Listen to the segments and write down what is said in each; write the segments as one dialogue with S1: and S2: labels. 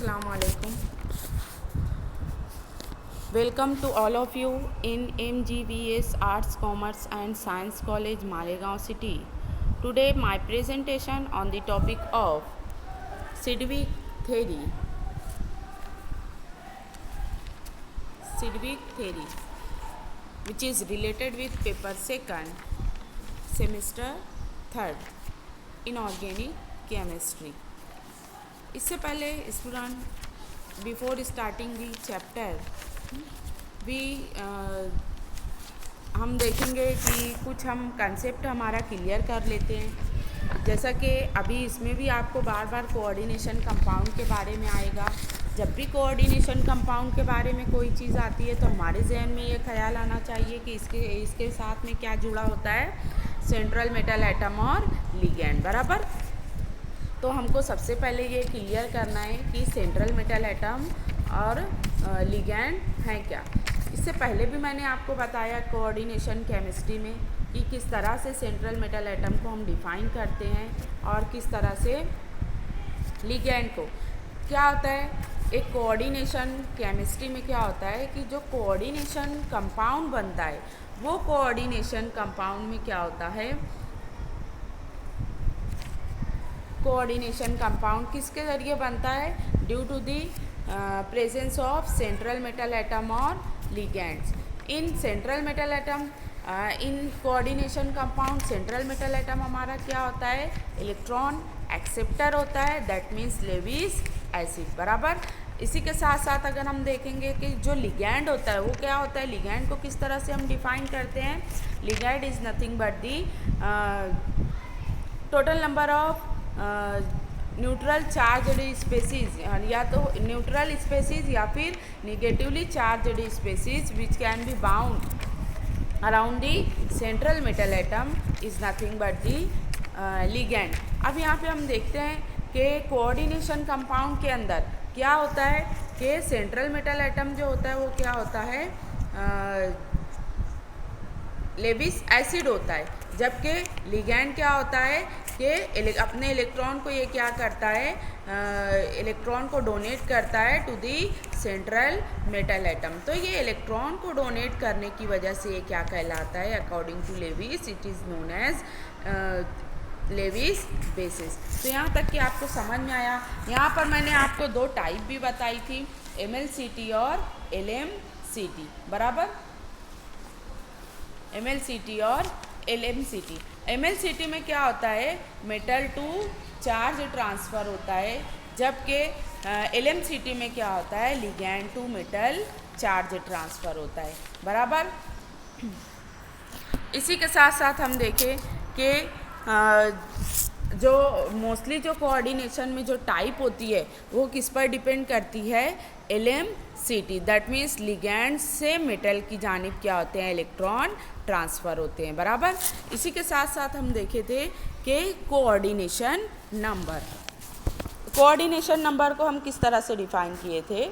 S1: Assalamu alaikum. Welcome to all of you in MGVS Arts, Commerce and Science College, Malegaon City. Today my presentation on the topic of Sidgwick theory. Sidgwick theory, which is related with paper 2nd, semester 3rd, inorganic chemistry. इससे पहले student before starting the chapter भी हम देखेंगे कि कुछ हम concept हमारा clear कर लेते हैं। जैसा कि अभी इसमें भी आपको बार बार कोऑर्डिनेशन कंपाउंड के बारे में आएगा। जब भी कोऑर्डिनेशन कंपाउंड के बारे में कोई चीज़ आती है तो हमारे जहन में ये ख्याल आना चाहिए कि इसके साथ में क्या जुड़ा होता है, सेंट्रल मेटल एटम और लिगैंड, बराबर। तो हमको सबसे पहले ये क्लियर करना है कि सेंट्रल मेटल एटम और लिगैंड हैं क्या। इससे पहले भी मैंने आपको बताया कोऑर्डिनेशन केमिस्ट्री में कि किस तरह से सेंट्रल मेटल एटम को हम डिफ़ाइन करते हैं और किस तरह से लिगैंड को। क्या होता है एक कोऑर्डिनेशन केमिस्ट्री में, क्या होता है कि जो कोऑर्डिनेशन कंपाउंड बनता है वो कोऑर्डिनेशन कंपाउंड में क्या होता है, कोऑर्डिनेशन कंपाउंड किसके ज़रिए बनता है, due to the presence of central metal atom और ligands. In central metal atom in coordination compound central metal atom हमारा क्या होता है, इलेक्ट्रॉन एक्सेप्टर होता है, दैट मीन्स लेविस एसिड, बराबर। इसी के साथ साथ अगर हम देखेंगे कि जो लिगैंड होता है वो क्या होता है, लिगैंड को किस तरह से हम डिफाइन करते हैं, ligand is nothing but the total number of neutral charged species, या तो न्यूट्रल स्पेसीज या फिर negatively charged species which can be bound around the central metal atom is nothing but the ligand. अब यहाँ पे हम देखते हैं कि कोऑर्डिनेशन कंपाउंड के अंदर क्या होता है कि सेंट्रल मेटल एटम जो होता है वो क्या होता है, लेविस एसिड होता है, जबकि लिगैंड क्या होता है कि अपने इलेक्ट्रॉन को ये क्या करता है, इलेक्ट्रॉन को डोनेट करता है to the central metal atom. तो ये इलेक्ट्रॉन को डोनेट करने की वजह से ये क्या कहलाता है, according to Lewis it is known as Lewis basis. तो यहाँ तक कि आपको समझ में आया। यहाँ पर मैंने आपको दो टाइप भी बताई थी, MLCT और LMCT, बराबर, MLCT और LMCT। MLCT में क्या होता है, मेटल टू चार्ज ट्रांसफ़र होता है, जबकि LMCT में क्या होता है, ligand to metal charge transfer होता है, बराबर। इसी के साथ साथ हम देखें कि जो मोस्टली जो कोऑर्डिनेशन में जो टाइप होती है वो किस पर डिपेंड करती है, LMCT, दैट मीन्स लिगैंड से मेटल की जानिब क्या होते हैं, इलेक्ट्रॉन ट्रांसफ़र होते हैं, बराबर। इसी के साथ साथ हम देखे थे कि कोऑर्डिनेशन नंबर, कोऑर्डिनेशन नंबर को हम किस तरह से डिफाइन किए थे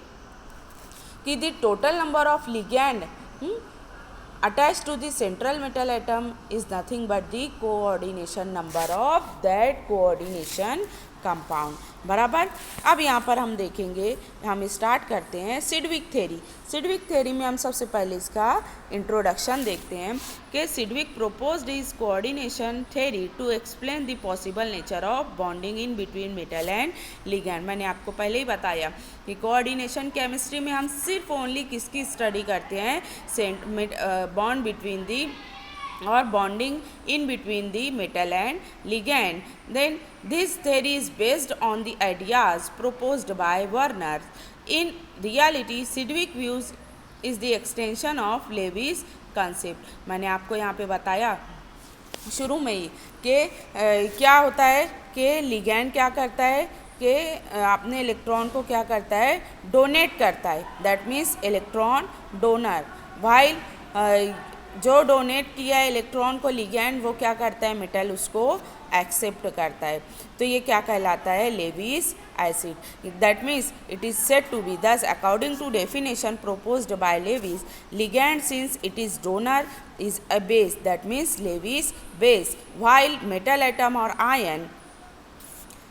S1: कि the total number of ligand attached to the central metal atom is nothing but the coordination number of that coordination compound, बराबर। अब यहाँ पर हम देखेंगे, हम स्टार्ट करते हैं सिडविक थ्योरी। सिडविक थ्योरी में हम सबसे पहले इसका इंट्रोडक्शन देखते हैं कि Sidgwick proposed is coordination theory to explain the possible nature of bonding in between metal and ligand. मैंने आपको पहले ही बताया कि कोऑर्डिनेशन केमिस्ट्री में हम सिर्फ ओनली किसकी स्टडी करते हैं, bond between the or bonding in between the metal and ligand. Then this theory is based on the ideas proposed by Werner. In reality, Sidgwick views is the extension of Levy's concept. मैंने आपको यहाँ पे बताया शुरू में ही कि क्या होता है कि लिगैंड क्या करता है कि अपने इलेक्ट्रॉन को क्या करता है, डोनेट करता है, that means electron donor, while जो डोनेट किया है इलेक्ट्रॉन को लिगैंड वो क्या करता है, मेटल उसको एक्सेप्ट करता है। तो ये क्या कहलाता है, Lewis acid, that means it is said to be this according to definition proposed by Lewis, ligand since it is donor is a base, that means Lewis base, while metal atom or ion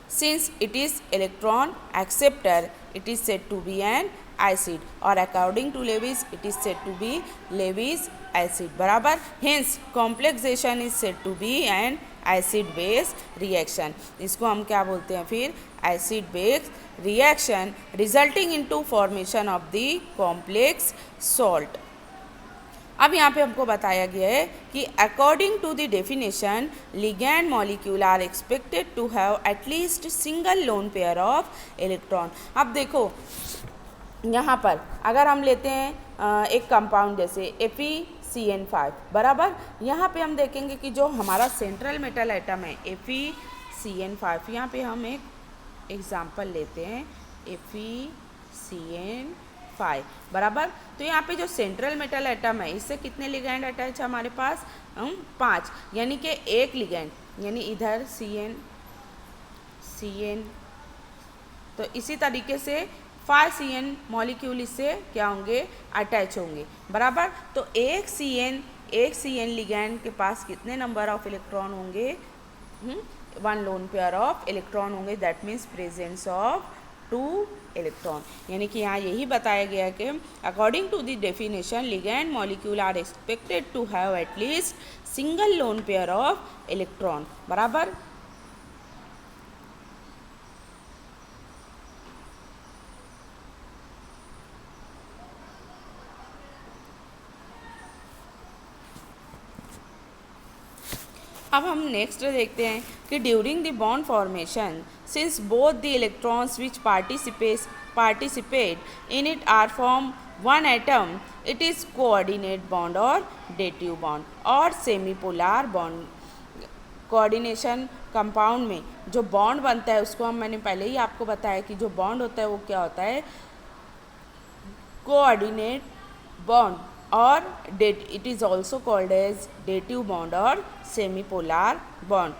S1: Since it is electron acceptor, it is said to be an acid, or according to Lewis it is said to be Lewis acid. बराबर. Hence complexation is said to be an acid base reaction. इसको हम क्या बोलते हैं फिर? acid base reaction resulting into formation of the complex salt. अब यहाँ पे हमको बताया गया है कि according to the definition ligand molecule are expected to have at least single lone pair of electron. अब देखो यहाँ पर अगर हम लेते हैं एक कंपाउंड जैसे FeCN5, बराबर. यहाँ पे हम देखेंगे कि जो हमारा सेंट्रल मेटल एटम है FeCN5, यहाँ पे हम एक एग्जाम्पल लेते हैं FeCN5, बराबर. तो यहाँ पे जो सेंट्रल मेटल एटम है इससे कितने लिगैंड अटैच है हमारे पास? 5, यानी कि एक लिगैंड, यानी इधर CN, तो इसी तरीके से 5 CN मॉलिक्यूल इससे क्या होंगे? अटैच होंगे, बराबर. तो एक CN लिगैंड के पास कितने नंबर ऑफ इलेक्ट्रॉन होंगे? 1 लोन पेयर ऑफ इलेक्ट्रॉन होंगे. That means presence of 2 electron. यानी कि यहाँ यही बताया गया कि according to the definition ligand molecule are expected to have at least single lone pair of electron, बराबर. अब हम नेक्स्ट देखते हैं कि during the bond formation since both the electrons which participate in it are from one atom, it is coordinate bond और dative bond और सेमीपोलर bond. Coordination compound में जो बॉन्ड बनता है उसको मैंने पहले ही आपको बताया कि जो बॉन्ड होता है वो क्या होता है? कोऑर्डिनेट बॉन्ड और it is also called as dative bond or semipolar bond.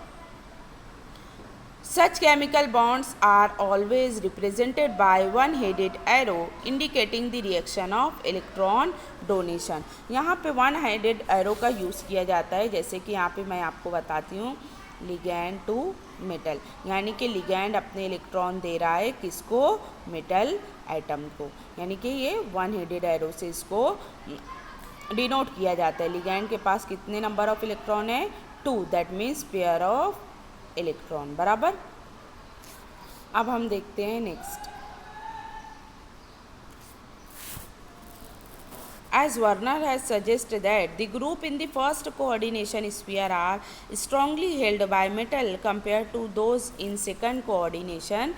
S1: Such chemical bonds are always represented by one-headed arrow indicating the reaction of electron donation. यहाँ पे one-headed arrow का यूज़ किया जाता है. जैसे कि यहाँ पे मैं आपको बताती हूँ लिगैंड टू मेटल, यानी कि लिगैंड अपने इलेक्ट्रॉन दे रहा है किसको? मेटल एटम को. यानी कि ये one-headed arrow से इसको डिनोट किया जाता है. लिगैंड के पास कितने नंबर ऑफ इलेक्ट्रॉन है? 2. That means pair of electron, बराबर. अब हम देखते हैं next. As Werner has suggested that the group in the first coordination sphere are strongly held by metal compared to those in second coordination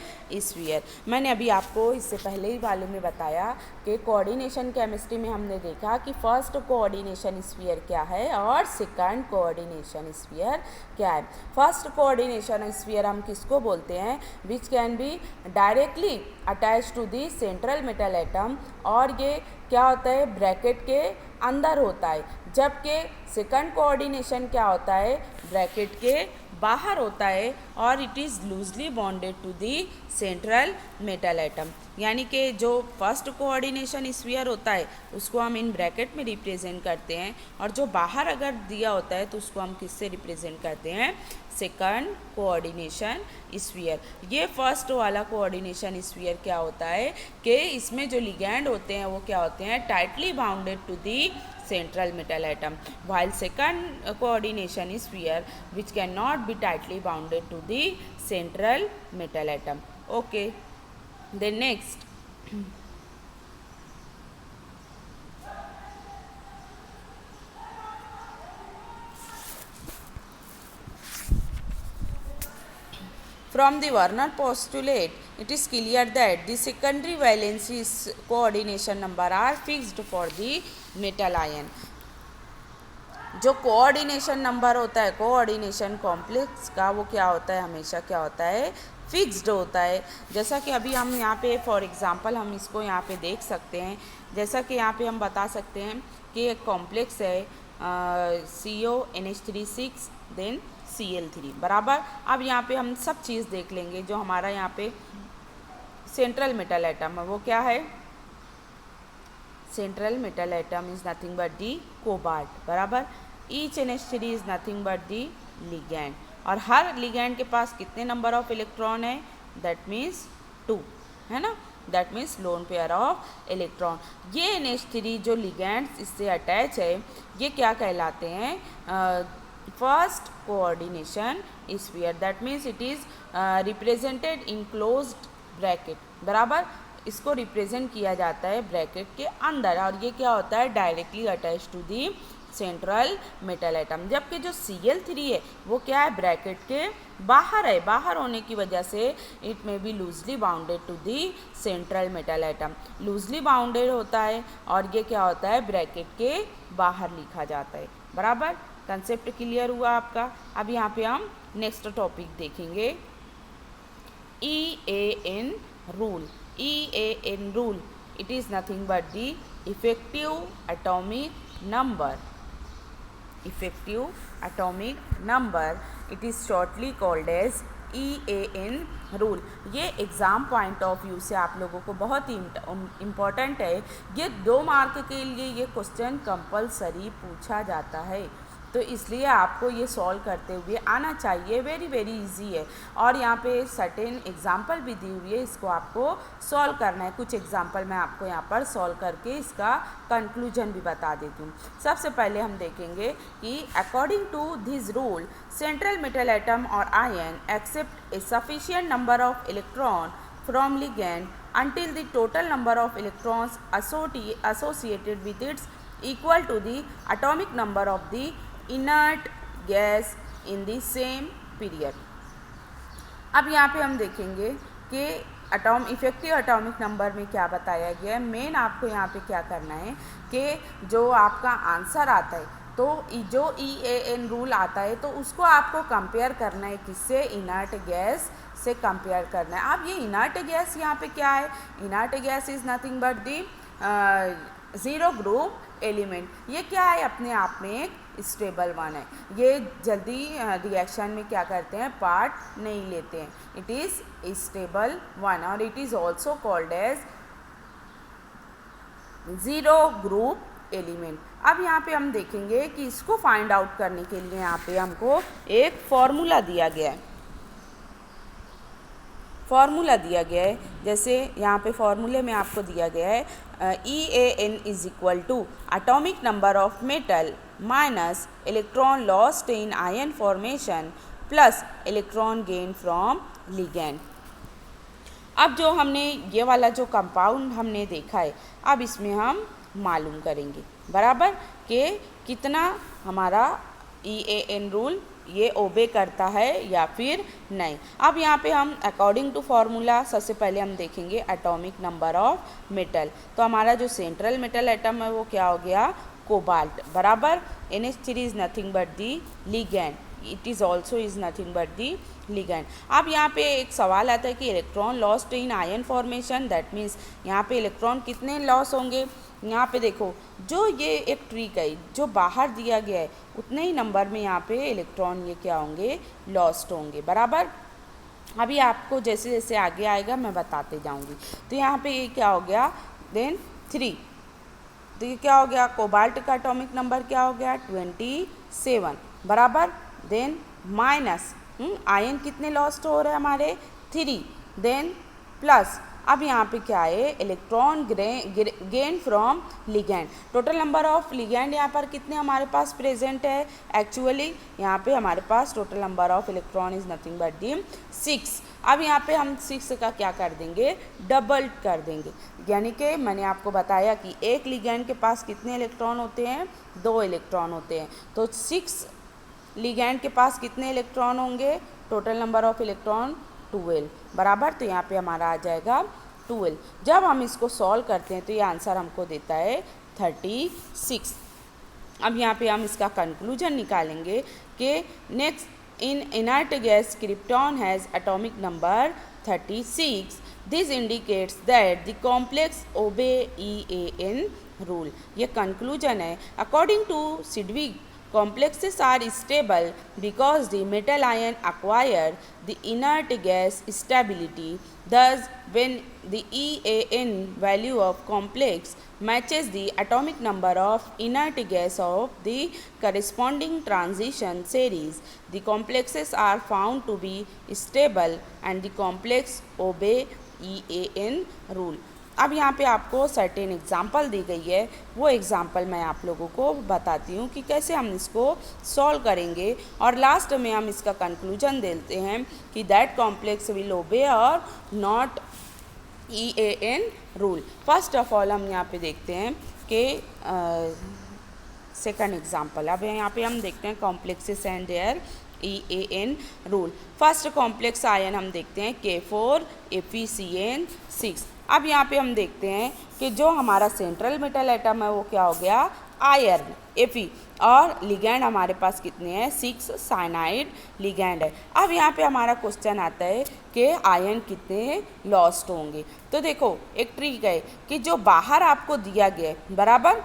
S1: sphere. मैंने अभी आपको इससे पहले ही वाले में बताया कि कोऑर्डिनेशन केमिस्ट्री में हमने देखा कि फर्स्ट कोऑर्डिनेशन स्फीयर क्या है और सेकंड कोऑर्डिनेशन स्फीयर क्या है. फर्स्ट कोऑर्डिनेशन स्फीयर हम किसको बोलते हैं? Which can be directly attach to the central metal atom, और ये क्या होता है? ब्रैकेट के अंदर होता है. जबकि सेकंड कोऑर्डिनेशन क्या होता है? ब्रैकेट के बाहर होता है और it is loosely bonded to the central metal atom. यानी कि जो फर्स्ट कोऑर्डिनेशन स्फीयर होता है उसको हम इन ब्रैकेट में रिप्रेजेंट करते हैं, और जो बाहर अगर दिया होता है तो उसको हम किससे रिप्रेजेंट करते हैं? Second coordination sphere. ये फर्स्ट वाला कोऑर्डिनेशन स्फीयर क्या होता है कि इसमें जो लिगैंड होते हैं वो क्या होते हैं? Tightly bounded to the central metal atom, while second coordination sphere which cannot be tightly bounded to the central metal atom. Okay, then next from the Werner postulate, it is clear that the secondary valency coordination number are fixed for the metal ion. जो coordination number होता है coordination complex का वो क्या होता है? हमेशा क्या होता है? फिक्स्ड होता है. जैसा कि अभी हम यहाँ पे फॉर एग्जांपल हम इसको यहाँ पे देख सकते हैं. जैसा कि यहाँ पे हम बता सकते हैं कि एक कॉम्प्लेक्स है CONH36 देन Cl3, बराबर. अब यहाँ पे हम सब चीज़ देख लेंगे. जो हमारा यहाँ पे सेंट्रल मेटल एटम है वो क्या है? Central metal atom is nothing but the cobalt, बराबर. each NH3 is nothing but the ligand. और हर लिगैंड के पास कितने नंबर ऑफ इलेक्ट्रॉन है, दैट मीन्स 2, है ना, that means loan pair of electron. ये NH3 जो लिगैंड्स इससे अटैच है ये क्या कहलाते हैं, first coordination sphere, that means it is represented in closed bracket, बराबर, इसको रिप्रेजेंट किया जाता है ब्रैकेट के अंदर, और ये क्या होता है, directly attach to the central metal atom. जबकि जो Cl3 है वो क्या है, ब्रैकेट के बाहर है, बाहर होने की वजह से इट में be loosely bounded to the central metal atom, loosely bounded होता है और ये क्या होता है, ब्रैकेट के बाहर लिखा जाता है, बराबर। कंसेप्ट क्लियर हुआ आपका। अब यहाँ पे हम नेक्स्ट टॉपिक देखेंगे, EAN rule. EAN rule, it is nothing but the effective atomic number. Effective atomic number, it is shortly called as EAN rule. ये एग्ज़ाम पॉइंट ऑफ व्यू से आप लोगों को बहुत ही इम्पॉर्टेंट है। ये 2 मार्क के लिए ये क्वेश्चन कंपलसरी पूछा जाता है, तो इसलिए आपको ये सॉल्व करते हुए आना चाहिए। वेरी वेरी इजी है, और यहाँ पे सर्टेन एग्जाम्पल भी दी हुई है, इसको आपको सॉल्व करना है। कुछ एग्जाम्पल मैं आपको यहाँ पर सॉल्व करके इसका कंक्लूजन भी बता देती हूँ। सबसे पहले हम देखेंगे कि according to this rule central metal atom और ion accept a sufficient number of electron from ligand until the total number of electrons associated with its equal to the atomic number of the inert gas in the same period। अब यहाँ पे हम देखेंगे कि effective atomic number में क्या बताया गया है। मेन आपको यहाँ पे क्या करना है कि जो आपका आंसर आता है, तो जो EAN रूल आता है तो उसको आपको कंपेयर करना है, किससे, इनर्ट गैस से कंपेयर करना है। अब ये इनर्ट गैस यहाँ पे क्या है, inert gas is nothing but the zero group element. ये क्या है, अपने आप में एक स्टेबल वन है, ये जल्दी रिएक्शन में क्या करते हैं, पार्ट नहीं लेते हैं, इट इज़ स्टेबल वन, और it is also called as zero group element. अब यहाँ पे हम देखेंगे कि इसको फाइंड आउट करने के लिए यहाँ पे हमको एक फॉर्मूला दिया गया है, फॉर्मूला दिया गया है। जैसे यहाँ पे फॉर्मूले में आपको दिया गया है EAN is equal to atomic number of metal minus electron lost in ion formation plus electron gain from ligand. अब जो हमने ये वाला जो कंपाउंड हमने देखा है, अब इसमें हम मालूम करेंगे, बराबर, कि कितना हमारा EAN रूल ये ओबे करता है या फिर नहीं। अब यहाँ पे हम अकॉर्डिंग टू फार्मूला सबसे पहले हम देखेंगे एटॉमिक नंबर ऑफ मेटल। तो हमारा जो सेंट्रल मेटल एटम है वो क्या हो गया, कोबाल्ट, बराबर। NH3 is nothing but the ligand, it is also is nothing but the ligand. अब यहाँ पे एक सवाल आता है कि electron lost in ion formation, that means यहाँ पे इलेक्ट्रॉन कितने लॉस होंगे। यहाँ पे देखो, जो ये एक ट्रिक है, जो बाहर दिया गया है उतने ही नंबर में यहाँ पे इलेक्ट्रॉन ये क्या होंगे, लॉस्ट होंगे, बराबर। अभी आपको जैसे जैसे आगे आएगा मैं बताते जाऊँगी। तो यहाँ पे ये क्या हो गया, देन 3, तो ये क्या हो गया, कोबाल्ट का एटॉमिक नंबर क्या हो गया, 27, बराबर। देन माइनस आयन कितने लॉस्ट हो रहे हैं हमारे, 3, देन प्लस, अब यहाँ पे क्या है, electron gain from ligand. Total number of ligand यहाँ पर कितने हमारे पास प्रेजेंट है, एक्चुअली यहाँ पे हमारे पास total number of electron is nothing but the 6। अब यहाँ पे हम 6 का क्या कर देंगे, डबल कर देंगे, यानी कि मैंने आपको बताया कि एक लिगैंड के पास कितने इलेक्ट्रॉन होते हैं, 2 इलेक्ट्रॉन होते हैं, तो 6 लिगैंड के पास कितने इलेक्ट्रॉन होंगे, टोटल नंबर ऑफ इलेक्ट्रॉन 12, बराबर। तो यहाँ पे हमारा आ जाएगा 12। जब हम इसको सॉल्व करते हैं तो ये आंसर हमको देता है 36। अब यहाँ पे हम इसका कंक्लूजन निकालेंगे कि next in inert gas krypton has atomic number 36। This indicates that the complex obey EAN rule. ये कंक्लूजन है। According to Sidgwick, complexes are stable because the metal ion acquire the inert gas stability Thus, when the EAN value of complex matches the atomic number of inert gas of the corresponding transition series, the complexes are found to be stable and the complex obey EAN rule. अब यहाँ पे आपको certain example दी गई है, वो example मैं आप लोगों को बताती हूँ कि कैसे हम इसको सॉल्व करेंगे, और लास्ट में हम इसका कंक्लूजन देते हैं कि दैट कॉम्प्लेक्स विल ओबे और not EAN rule. First of all हम यहाँ पे देखते हैं कि सेकंड एग्जाम्पल. अब यहाँ पे हम देखते हैं complexes and their EAN rule. First complex ion हम देखते हैं K4 FeCN6. अब यहाँ पे हम देखते हैं कि जो हमारा सेंट्रल मेटल एटम है वो क्या हो गया, आयरन Fe, और लिगैंड हमारे पास कितने हैं, 6 साइनाइड लिगैंड है. अब यहाँ पे हमारा क्वेश्चन आता है कि आयन कितने लॉस्ट होंगे. तो देखो एक ट्रिक है कि जो बाहर आपको दिया गया है बराबर,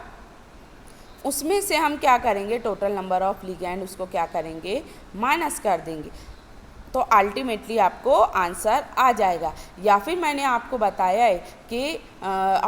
S1: उसमें से हम क्या करेंगे, टोटल नंबर ऑफ लिगैंड उसको क्या करेंगे, माइनस कर देंगे, तो अल्टीमेटली आपको आंसर आ जाएगा. या फिर मैंने आपको बताया है कि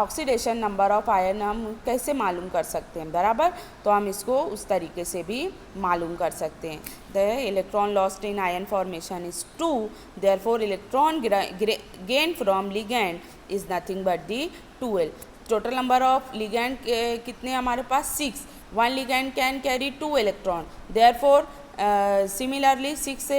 S1: ऑक्सीडेशन नंबर ऑफ आयन हम कैसे मालूम कर सकते हैं बराबर, तो हम इसको उस तरीके से भी मालूम कर सकते हैं. The electron lost in ion formation is 2, therefore electron gain from ligand is nothing but the 12. Total number of ligand कितने हमारे पास, 6. One ligand can carry 2 electron, therefore similarly 6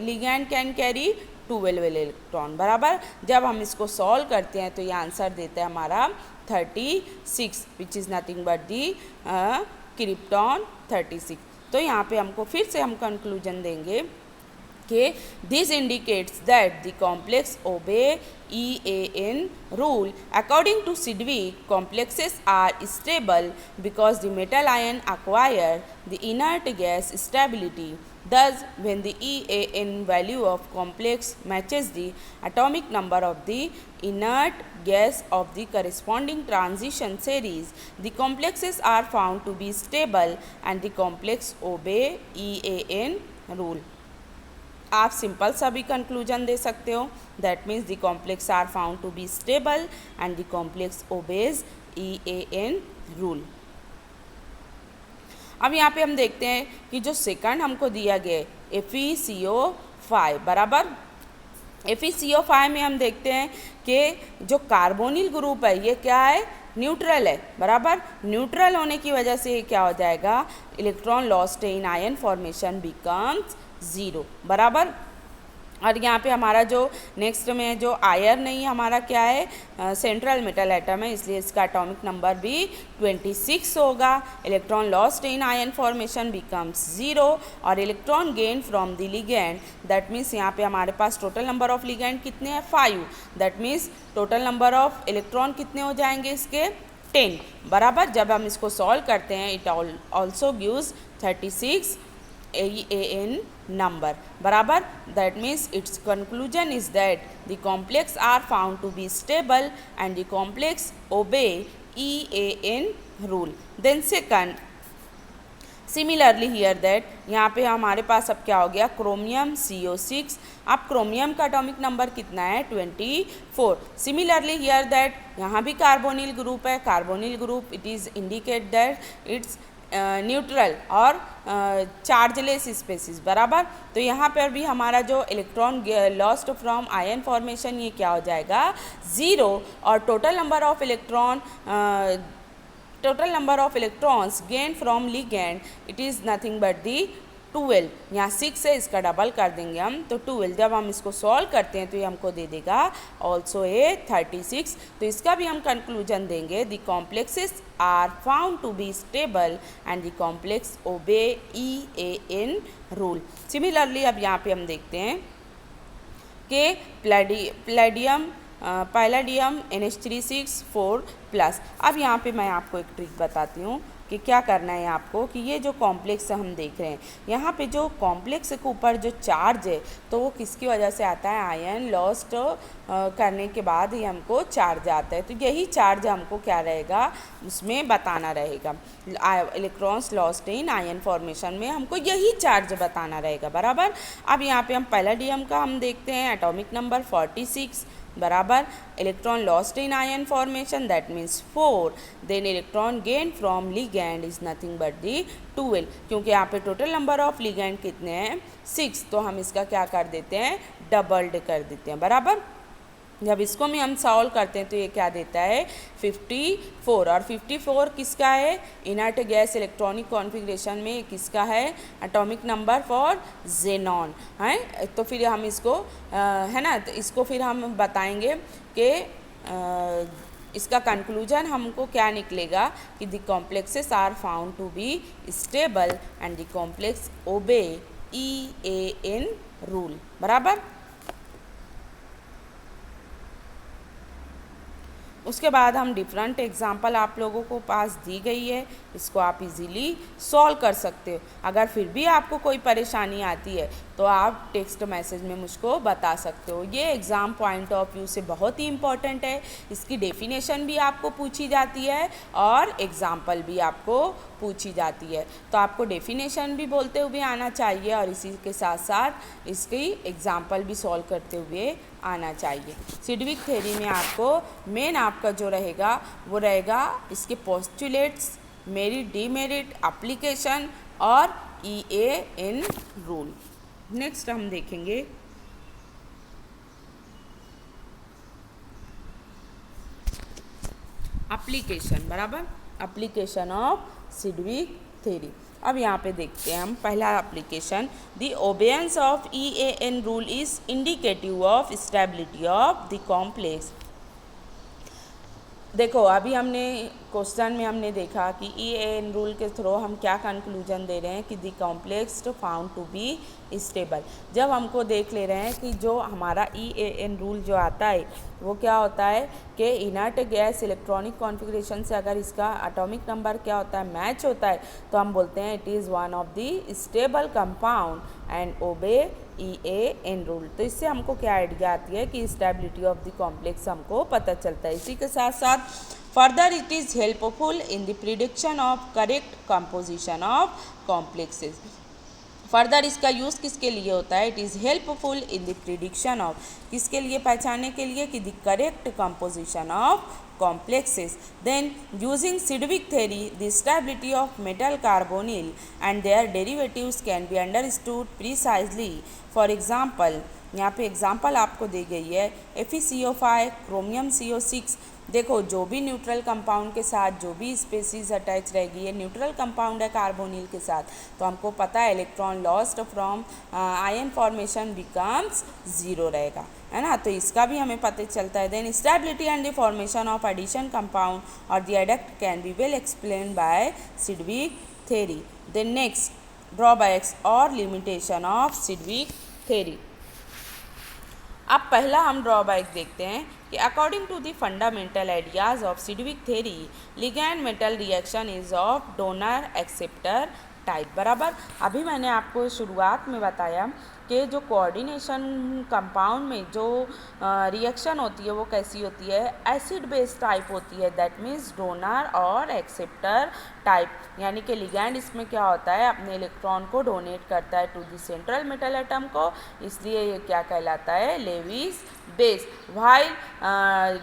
S1: ligand can carry 12 electron बराबर. जब हम इसको solve करते हैं तो ये आंसर देता है हमारा 36, which is nothing but the krypton 36. तो यहाँ पे हमको फिर से हम कंक्लूजन देंगे कि this indicates that the complex obey EAN rule. According to Sidgwick, complexes are stable because the metal ion acquire the inert gas stability. Thus, when the EAN value of complex matches the atomic number of the inert gas of the corresponding transition series, the complexes are found to be stable and the complex obey EAN rule. आप simple सा भी conclusion दे सकते हो, that means the complex are found to be stable and the complex obeys EAN rule. अब यहाँ पे हम देखते हैं कि जो सेकंड हमको दिया गया है FeCO5 बराबर. FeCO5 में हम देखते हैं कि जो कार्बोनिल ग्रुप है ये क्या है, न्यूट्रल है बराबर. न्यूट्रल होने की वजह से ये क्या हो जाएगा, electron lost in ion formation becomes 0 बराबर. और यहाँ पे हमारा जो नेक्स्ट में जो आयरन नहीं हमारा क्या है, सेंट्रल मेटल एटम है, इसलिए इसका एटॉमिक नंबर भी 26 होगा. Electron lost in ion formation becomes 0 और electron gain from the ligand, that means यहाँ पे हमारे पास टोटल नंबर ऑफ लिगैंड कितने हैं, 5. That means total number of electron कितने हो जाएंगे इसके, 10 बराबर. जब हम इसको सॉल्व करते हैं it also gives 36 EAN number बराबर. That means its conclusion is that the complex are found to be stable and the complex obey EAN rule. Then second, similarly here that यहाँ पे हमारे पास अब क्या हो गया, क्रोमियम CO6. अब chromium का एटॉमिक नंबर कितना है, 24. सिमिलरली हियर दैट यहाँ भी कार्बोनिल ग्रुप है. Carbonyl group it is indicate that it's neutral और चार्जलेस स्पेसिस बराबर. तो यहाँ पर भी हमारा जो electron lost from ion formation ये क्या हो जाएगा, 0. और total number of electrons gain from ligand it is nothing but the 12. यहाँ 6 है, इसका डबल कर देंगे हम तो 12. जब हम इसको सॉल्व करते हैं तो ये हमको दे देगा ऑल्सो 36. तो इसका भी हम कंक्लूजन देंगे, the complexes are found to be stable and the complex obey EAN rule. Similarly अब यहाँ पे हम देखते हैं कि पैलेडियम NH364+. अब यहाँ पे मैं आपको एक ट्रिक बताती हूँ कि क्या करना है आपको, कि ये जो कॉम्प्लेक्स हम देख रहे हैं यहाँ पे जो कॉम्प्लेक्स के ऊपर जो चार्ज है तो वो किसकी वजह से आता है, आयन लॉस्ट करने के बाद ही हमको चार्ज आता है. तो यही चार्ज हमको क्या रहेगा उसमें बताना रहेगा, electrons lost in ion formation में हमको यही चार्ज बताना रहेगा बराबर. अब यहाँ पे हम पैलेडियम का हम देखते हैं एटॉमिक नंबर 46. बराबर. Electron lost in ion formation that means 4. Then electron gain from ligand is nothing but the 12. क्योंकि यहाँ पे टोटल नंबर ऑफ लिगैंड कितने हैं 6, तो हम इसका क्या कर देते हैं डबल्ड कर देते हैं. बराबर. जब इसको भी हम सॉल्व करते हैं तो ये क्या देता है 54. और 54 किसका है इनर्ट गैस इलेक्ट्रॉनिक कॉन्फ़िगरेशन में किसका है एटॉमिक नंबर फॉर जेनॉन है. तो फिर हम इसको है ना, तो इसको फिर हम बताएंगे कि इसका कंक्लूजन हमको क्या निकलेगा कि the complexes are found to be stable and the complex obey EAN rule. बराबर. उसके बाद हम डिफरेंट एग्जांपल आप लोगों को पास दी गई है, इसको आप इजीली सॉल्व कर सकते हो. अगर फिर भी आपको कोई परेशानी आती है तो आप टेक्स्ट मैसेज में मुझको बता सकते हो. ये एग्ज़ाम पॉइंट ऑफ व्यू से बहुत ही इम्पॉर्टेंट है. इसकी डेफिनेशन भी आपको पूछी जाती है और एग्जाम्पल भी आपको पूछी जाती है. तो आपको डेफिनेशन भी बोलते हुए आना चाहिए और इसी के साथ साथ इसकी एग्जाम्पल भी सॉल्व करते हुए आना चाहिए. सिडविक थ्योरी में आपको मेन आपका जो रहेगा वो रहेगा इसके पोस्टुलेट्स, मेरिट डीमेरिट, एप्लीकेशन और EAN रूल. नेक्स्ट हम देखेंगे एप्लीकेशन. बराबर. Application of Sidgwick theory. अब यहाँ पे देखते हैं हम पहला application. The obeyance of EAN rule is indicative of stability of the complex. देखो अभी हमने क्वेश्चन में हमने देखा कि EAN रूल के थ्रू हम क्या कंक्लूजन दे रहे हैं कि the complex found to be stable. जब हमको देख ले रहे हैं कि जो हमारा EAN रूल जो आता है वो क्या होता है कि इनर्ट गैस इलेक्ट्रॉनिक कॉन्फ़िगरेशन से अगर इसका एटॉमिक नंबर क्या होता है मैच होता है तो हम बोलते हैं it is one of the stable compound and ओबे EAN रूल. तो इससे हमको क्या आइडिया आती है कि स्टेबिलिटी ऑफ द कॉम्प्लेक्स हमको पता चलता है. इसी के साथ साथ further it is helpful in the prediction of correct composition of complexes. Further इसका यूज़ किसके लिए होता है it is helpful in the prediction of किसके लिए पहचानने के लिए कि the correct composition of complexes. Then using Sidgwick theory the stability of metal carbonyl and their derivatives can be understood precisely. For example यहाँ पे एग्जाम्पल आपको दी गई है FeCO5 क्रोमियम CO6. देखो जो भी न्यूट्रल कंपाउंड के साथ जो भी स्पेसीज अटैच रहेगी ये न्यूट्रल कंपाउंड है कार्बोनिल के साथ, तो हमको पता है electron lost from ion formation becomes zero रहेगा, है ना. तो इसका भी हमें पता चलता है. Then stability and the formation of addition compound और the adduct can be well explain by Sidgwick theory. Then next drawbacks और लिमिटेशन ऑफ सिडविक थ्योरी. अब पहला हम ड्रॉबैक देखते हैं कि according to the fundamental ideas of Sidgwick theory ligand metal reaction is of donor acceptor type. बराबर. अभी मैंने आपको शुरुआत में बताया कि जो कोऑर्डिनेशन कंपाउंड में जो रिएक्शन होती है वो कैसी होती है एसिड बेस टाइप होती है. दैट मीन्स डोनर और एक्सेप्टर टाइप, यानी कि लिगैंड इसमें क्या होता है अपने इलेक्ट्रॉन को डोनेट करता है to the central metal atom को, इसलिए ये क्या कहलाता है Lewis base. While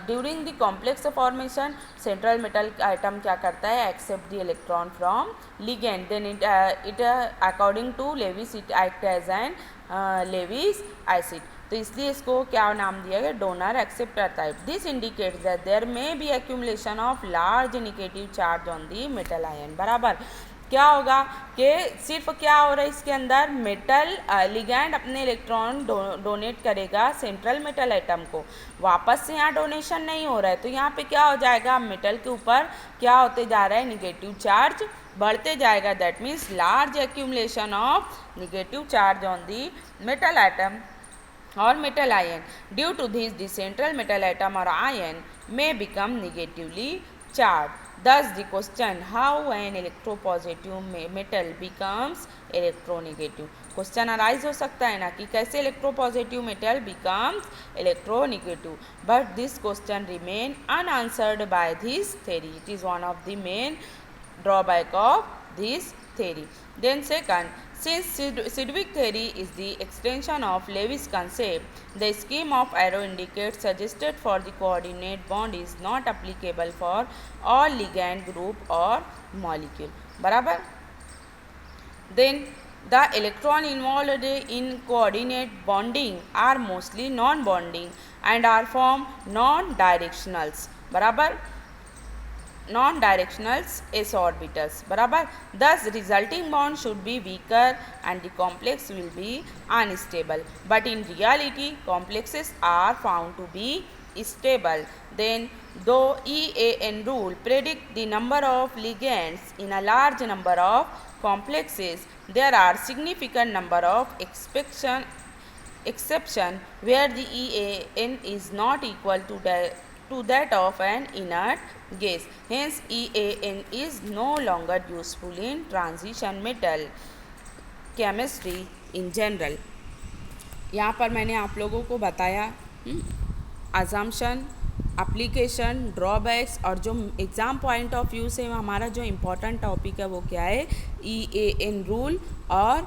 S1: during the complex formation central metal atom क्या करता है accept the electron from ligand. Then it according to Lewis it act as an Lewis acid. तो इसलिए इसको क्या नाम दिया गया donor acceptor type. This indicates that there may be accumulation of large negative charge on the metal ion. बराबर. क्या होगा कि सिर्फ क्या हो रहा है इसके अंदर मेटल लिगैंड अपने इलेक्ट्रॉन डोनेट करेगा सेंट्रल मेटल एटम को, वापस से यहाँ डोनेशन नहीं हो रहा है. तो यहाँ पे क्या हो जाएगा मेटल के ऊपर क्या होते जा रहा है निगेटिव चार्ज बढ़ते जाएगा. That means large accumulation of negative charge on the metal atom or metal ion. Due to this the central metal atom or ion may become negatively charged. Thus the question how an electropositive metal becomes electronegative. Question arise हो सकता है ना कि कैसे electropositive metal becomes electronegative, but this question remain unanswered by this theory. It is one of the main drawback of this theory. Then second, since Sidgwick theory is the extension of Lewis concept, the scheme of arrow indicates suggested for the coordinate bond is not applicable for all ligand group or molecule. बराबर. Then the electron involved in coordinate bonding are mostly non-bonding and are from non-directionals. बराबर. Non-directionals s orbitals. बराबर. Thus resulting bond should be weaker and the complex will be unstable. But in reality complexes are found to be stable. Then though EAN rule predict the number of ligands in a large number of complexes, there are significant number of exception where the EAN is not equal to that of an inert gas. Hence EAN is no longer useful in transition metal chemistry in general. यहाँ पर मैंने आप लोगों को बताया assumption, application, drawbacks और जो exam point of view से हमारा जो इम्पोर्टेंट टॉपिक है वो क्या है, EAN रूल और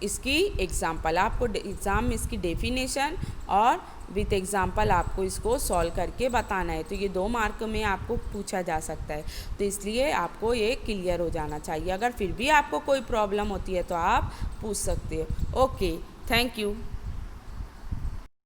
S1: इसकी एग्ज़ाम्पल. आपको एग्ज़ाम में इसकी डेफिनेशन और विथ एग्ज़ाम्पल आपको इसको सॉल्व करके बताना है. तो ये 2 मार्क में आपको पूछा जा सकता है, तो इसलिए आपको ये क्लियर हो जाना चाहिए. अगर फिर भी आपको कोई प्रॉब्लम होती है तो आप पूछ सकते हो. Okay, thank you.